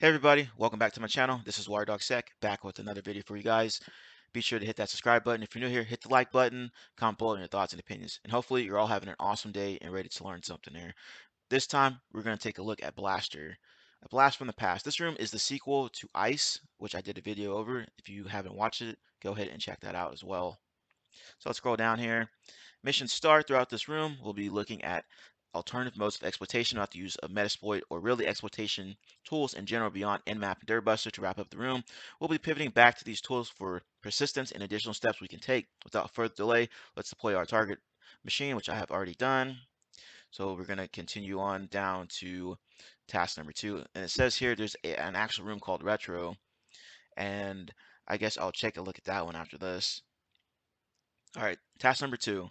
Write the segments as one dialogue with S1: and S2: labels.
S1: Hey everybody, welcome back to my channel. This is WireDogSec, back with another video for you guys. Be sure to hit that subscribe button. If you're new here, hit the like button, comment below your thoughts and opinions. And hopefully you're all having an awesome day and ready to learn something here. This time, we're going to take a look at Blaster, a blast from the past. This room is the sequel to Ice, which I did a video over. If you haven't watched it, go ahead and check that out as well. So let's scroll down here. Mission start. Throughout this room, we'll be looking at alternative modes of exploitation. We'll have to use a Metasploit or really exploitation tools in general beyond Nmap and Dirtbuster to wrap up the room. We'll be pivoting back to these tools for persistence and additional steps we can take. Without further delay, let's deploy our target machine, which I have already done. So we're going to continue on down to task number 2. And it says here there's an actual room called Retro. And I guess I'll take a look at that one after this. All right, task number 2.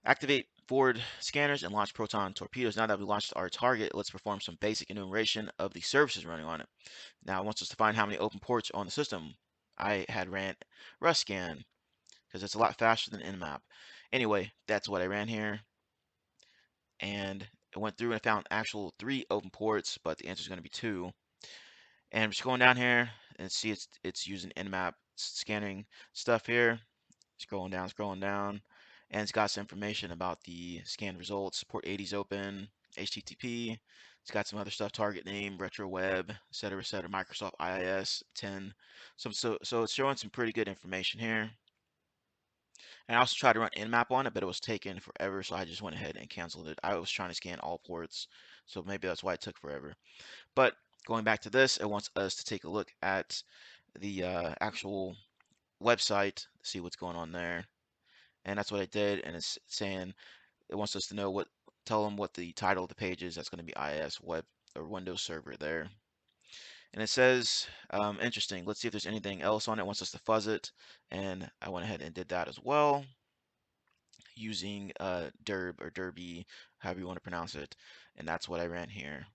S1: Activate forward scanners and launch proton torpedoes. Now that we launched our target, let's perform some basic enumeration of the services running on it. Now it wants us to find how many open ports are on the system. I had ran RusScan because it's a lot faster than Nmap. Anyway, that's what I ran here. And I went through and found actual 3 open ports, but the answer is going to be 2. And I'm just going down here and see it's using Nmap scanning stuff here. Scrolling down, and it's got some information about the scan results. Port 80 is open, HTTP. It's got some other stuff, target name, retro web, etc., Microsoft IIS 10. So it's showing some pretty good information here. And I also tried to run Nmap on it, but it was taking forever, so I just went ahead and canceled it. I was trying to scan all ports, so maybe that's why it took forever. But going back to this, it wants us to take a look at the actual website, see what's going on there. And that's what I did, and it's saying it wants us to know tell them what the title of the page is. That's going to be IIS web or Windows Server there. And it says, interesting. Let's see if there's anything else on it. It wants us to fuzz it, and I went ahead and did that as well using derb or derby, however you want to pronounce it. And that's what I ran here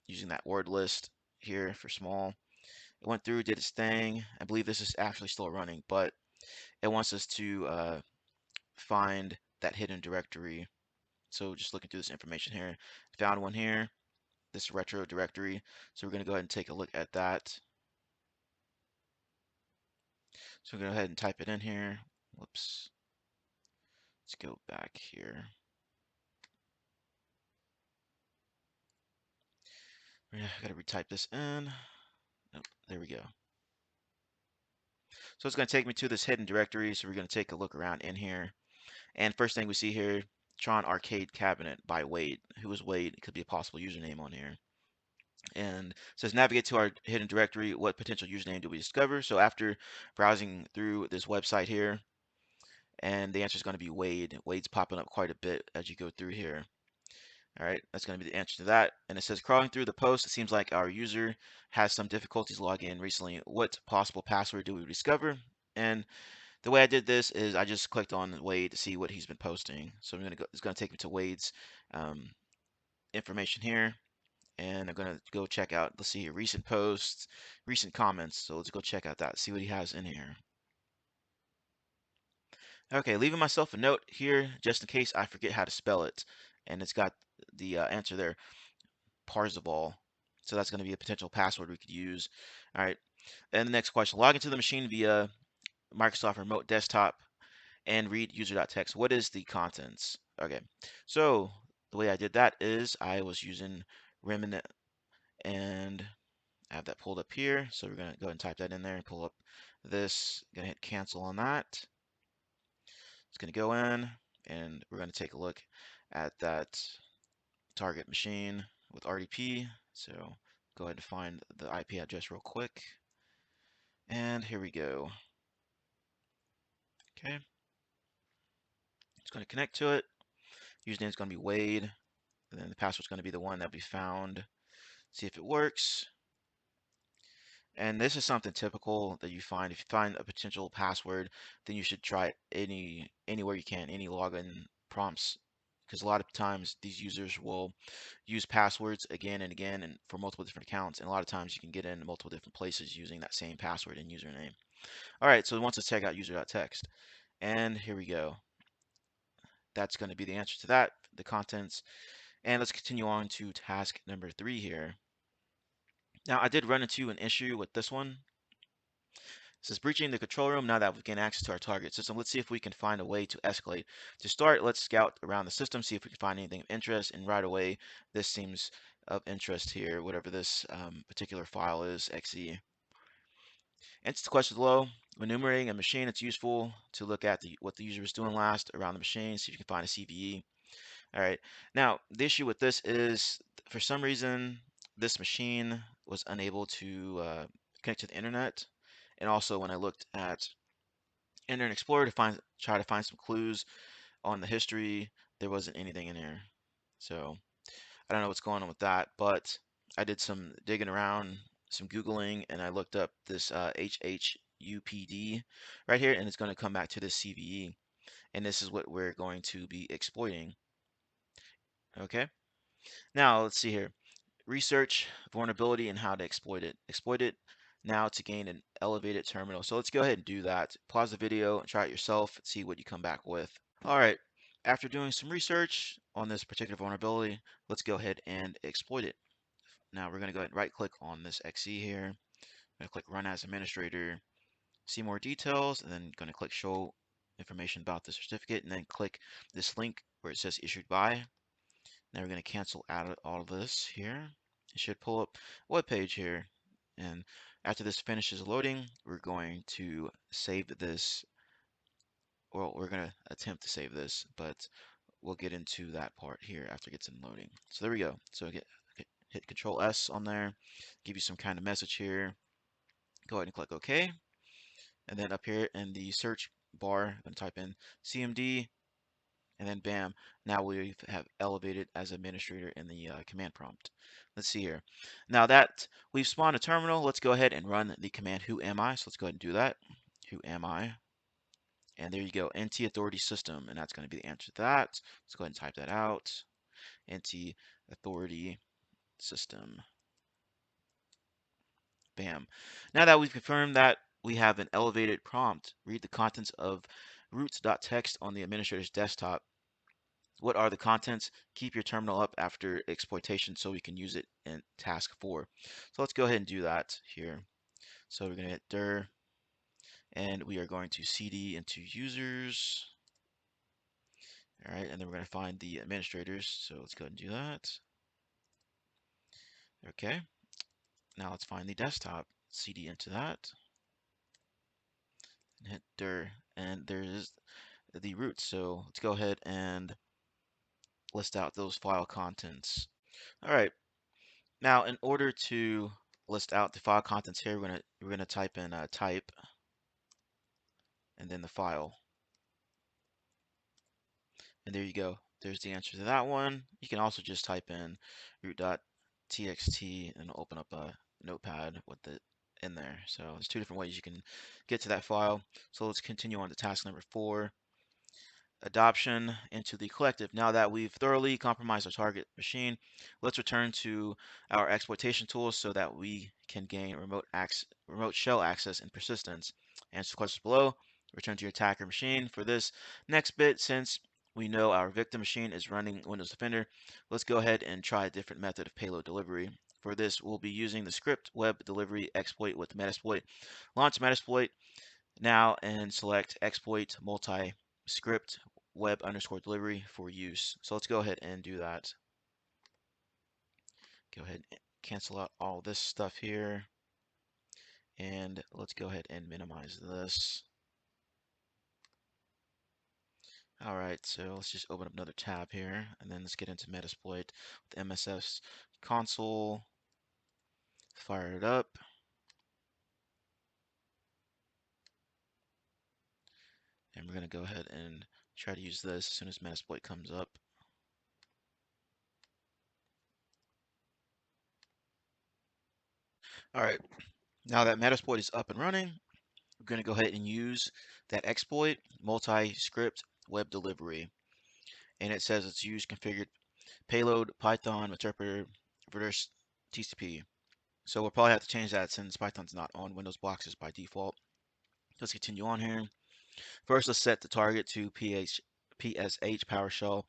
S1: using that word list here for small. It went through, did its thing. I believe this is actually still running, but it wants us to find that hidden directory. So just looking through this information here, found one here, this retro directory. So we're going to go ahead and take a look at that. So we're going to go ahead and type it in here. Whoops. Let's go back here. I got to retype this in. Nope, there we go. So it's going to take me to this hidden directory. So we're going to take a look around in here. And first thing we see here, Tron Arcade Cabinet by Wade. Who is Wade? It could be a possible username on here. And it says navigate to our hidden directory. What potential username do we discover? So after browsing through this website here, and the answer is going to be Wade. Wade's popping up quite a bit as you go through here. All right, that's going to be the answer to that. And it says crawling through the post, it seems like our user has some difficulties logging in recently. What possible password do we discover? And the way I did this is I just clicked on Wade to see what he's been posting. So I'm going to go, it's going to take me to Wade's information here. And I'm going to go check out, let's see here, recent posts, recent comments. So let's go check out that, see what he has in here. Okay, leaving myself a note here just in case I forget how to spell it. And it's got the answer there, Parzival. So that's going to be a potential password we could use. All right, and the next question, log into the machine via Microsoft Remote Desktop and read user.txt. What is the contents? Okay, so the way I did that is I was using remnant, and I have that pulled up here. So we're going to go ahead and type that in there and pull up this. Going to hit cancel on that. It's going to go in, and we're going to take a look at that target machine with RDP. So go ahead and find the IP address real quick. And here we go. Okay. It's going to connect to it. Username is going to be Wade. And then the password is going to be the one that we found. See if it works. And this is something typical that you find. If you find a potential password, then you should try it anywhere you can, any login prompts, because a lot of times these users will use passwords again and again and for multiple different accounts, and a lot of times you can get in multiple different places using that same password and username. All right, so once let's check out user.txt, and here we go. That's going to be the answer to that, the contents. And let's continue on to task number 3 here. Now, I did run into an issue with this one. It says breaching the control room. Now that we've gained access to our target system, let's see if we can find a way to escalate. To start, let's scout around the system, see if we can find anything of interest. And right away, this seems of interest here, whatever this particular file is, exe. Answer the questions below. When enumerating a machine, it's useful to look at what the user was doing last around the machine, see if you can find a CVE. All right. Now, the issue with this is, for some reason, this machine was unable to connect to the internet. And also, when I looked at Internet Explorer to try to find some clues on the history, there wasn't anything in here. So I don't know what's going on with that, but I did some digging around, some Googling, and I looked up this HHUPD right here, and it's going to come back to this CVE. And this is what we're going to be exploiting. Okay. Now let's see here. Research vulnerability and how to exploit it. Exploit it now to gain an elevated terminal. So let's go ahead and do that. Pause the video and try it yourself and see what you come back with. All right. After doing some research on this particular vulnerability, let's go ahead and exploit it. Now we're going to go ahead and right click on this XE here. I'm going to click Run as Administrator, see more details, and then going to click Show information about the certificate, and then click this link where it says Issued by. Now we're going to cancel out of all of this here. It should pull up a web page here. And after this finishes loading, we're going to save this. Well, we're going to attempt to save this, but we'll get into that part here after it gets in loading. So there we go. So hit Control S on there, give you some kind of message here. Go ahead and click OK. And then up here in the search bar, I'm going to type in CMD, and then bam, now we have elevated as administrator in the command prompt. Let's see here. Now that we've spawned a terminal, let's go ahead and run the command who am I. So let's go ahead and do that. Who am I? And there you go, NT authority system, and that's going to be the answer to that. Let's go ahead and type that out. NT authority system. Bam. Now that we've confirmed that we have an elevated prompt, read the contents of routes.txt on the administrator's desktop. What are the contents? Keep your terminal up after exploitation so we can use it in task 4. So let's go ahead and do that here. So we're going to hit dir, and we are going to cd into users. All right, and then we're going to find the administrators. So let's go ahead and do that. Okay, now let's find the desktop. CD into that, and hit dir, and there's the root. So let's go ahead and list out those file contents. All right, now in order to list out the file contents here, we're gonna type in type and then the file, and there you go. There's the answer to that one. You can also just type in root.txt and open up a notepad with it in there. So there's two different ways you can get to that file. So let's continue on to task number 4. Adoption into the collective. Now that we've thoroughly compromised our target machine, let's return to our exploitation tools so that we can gain remote shell access and persistence. Answer the questions below. Return to your attacker machine. For this next bit, since we know our victim machine is running Windows Defender, let's go ahead and try a different method of payload delivery. For this, we'll be using the script web delivery exploit with Metasploit. Launch Metasploit now and select exploit multi-script web underscore delivery for use. So let's go ahead and do that. Go ahead and cancel out all this stuff here. And let's go ahead and minimize this. All right, so let's just open up another tab here, and then let's get into Metasploit with MSF's console. Fire it up. And we're going to go ahead and try to use this as soon as Metasploit comes up. All right, now that Metasploit is up and running, we're going to go ahead and use that exploit, multi-script web delivery. And it says it's used configured payload, Python, interpreter, reverse TCP. So we'll probably have to change that since Python's not on Windows boxes by default. Let's continue on here. First, let's set the target to PSH PowerShell.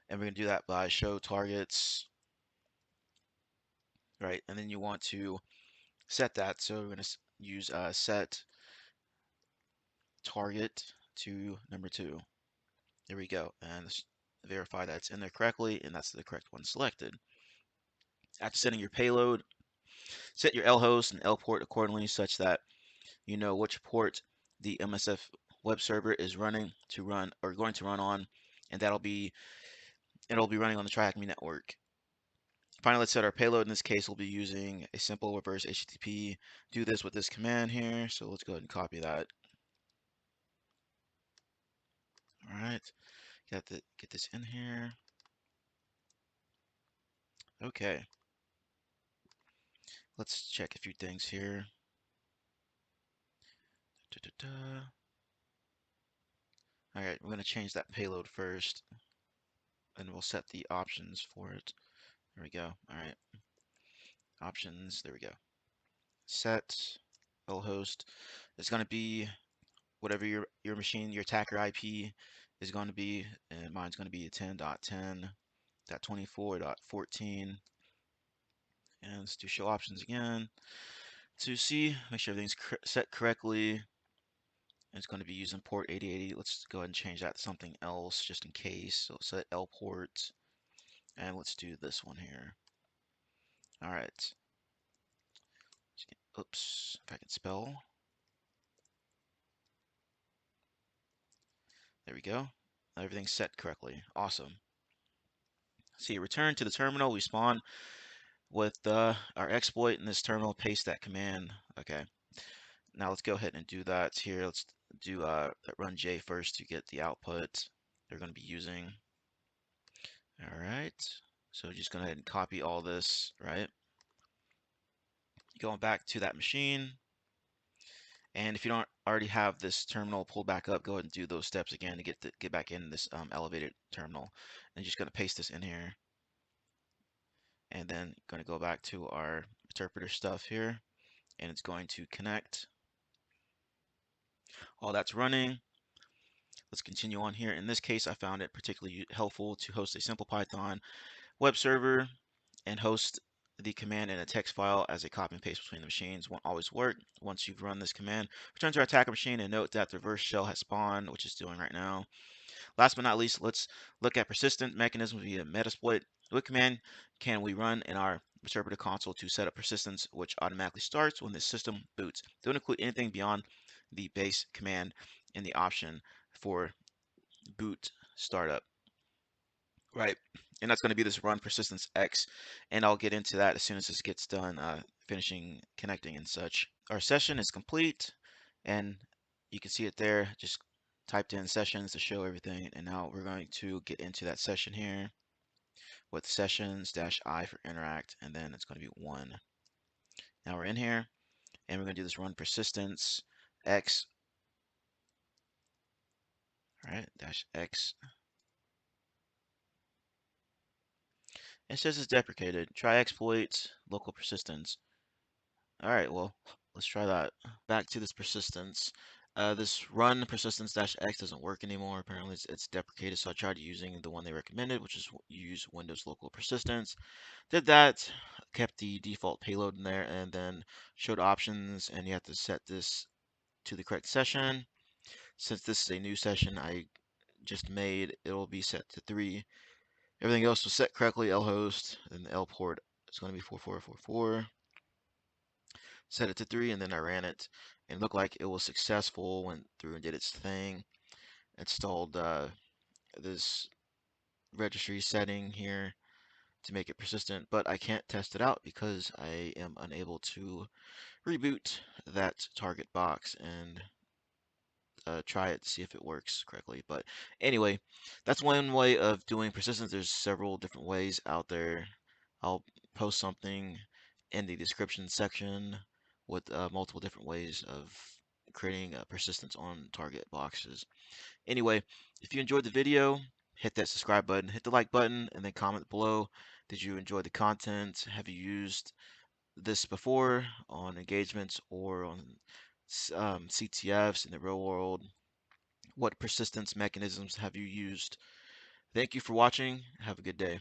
S1: And we're going to do that by show targets right? And then you want to set that. So we're going to use set target to number 2. There we go. And verify that it's in there correctly, and that's the correct one selected. After setting your payload, set your L host and L port accordingly such that you know which port the MSF web server is running to run or going to run on, and it'll be running on the TryHackMe network. Finally, let's set our payload. In this case, we'll be using a simple reverse HTTP. Do this with this command here. So let's go ahead and copy that. All right, get this in here. Okay, let's check a few things here. Da, da, da. All right, we're going to change that payload first, and we'll set the options for it. There we go. All right, options. There we go. Set lhost. It's going to be whatever your machine, your attacker IP is going to be, and mine's going to be 10.10.24.14. And let's do show options again to see, make sure everything's set correctly. It's going to be using port 8080. Let's go ahead and change that to something else just in case. So set L port, and let's do this one here. All right. Oops, if I can spell. There we go. Everything's set correctly. Awesome. See, return to the terminal. We spawn with our exploit in this terminal. Paste that command. Okay. Now let's go ahead and do that here. Let's do run J first to get the output they're going to be using. All right. So just go ahead and copy all this, right? Going back to that machine. And if you don't already have this terminal pulled back up, go ahead and do those steps again to get back in this elevated terminal. And just going to paste this in here. And then going to go back to our interpreter stuff here. And it's going to connect. All that's running. Let's continue on here. In this case, I found it particularly helpful to host a simple Python web server and host the command in a text file as a copy and paste between the machines. Won't always work. Once you've run this command, return to our attacker machine and note that the reverse shell has spawned, which it's doing right now. Last but not least, let's look at persistent mechanisms via Metasploit. What command can we run in our interpreter console to set up persistence, which automatically starts when the system boots? Don't include anything beyond the base command in the option for boot startup. Right, and that's going to be this run persistence X, and I'll get into that as soon as this gets done, finishing connecting and such. Our session is complete, and you can see it there. Just typed in sessions to show everything, and now we're going to get into that session here with sessions-I for interact, and then it's going to be 1. Now we're in here, and we're going to do this run persistence X, all right, -X. It says it's deprecated. Try exploit local persistence. All right, well, let's try that. Back to this persistence. This run persistence dash X doesn't work anymore. Apparently it's deprecated, so I tried using the one they recommended, which is use Windows local persistence. Did that, kept the default payload in there, and then showed options, and you have to set this to the correct session. Since this is a new session I just made, it'll be set to 3. Everything else was set correctly, L host, and the L port is going to be 4444. Set it to 3, and then I ran it, and it looked like it was successful. Went through and did its thing. Installed this registry setting here to make it persistent, but I can't test it out because I am unable to reboot that target box and try it to see if it works correctly. But anyway, that's one way of doing persistence. There's several different ways out there. I'll post something in the description section with multiple different ways of creating persistence on target boxes. Anyway, if you enjoyed the video, hit that subscribe button, hit the like button, and then comment below. Did you enjoy the content? Have you used this before on engagements or on CTFs in the real world? What persistence mechanisms have you used? Thank you for watching. Have a good day.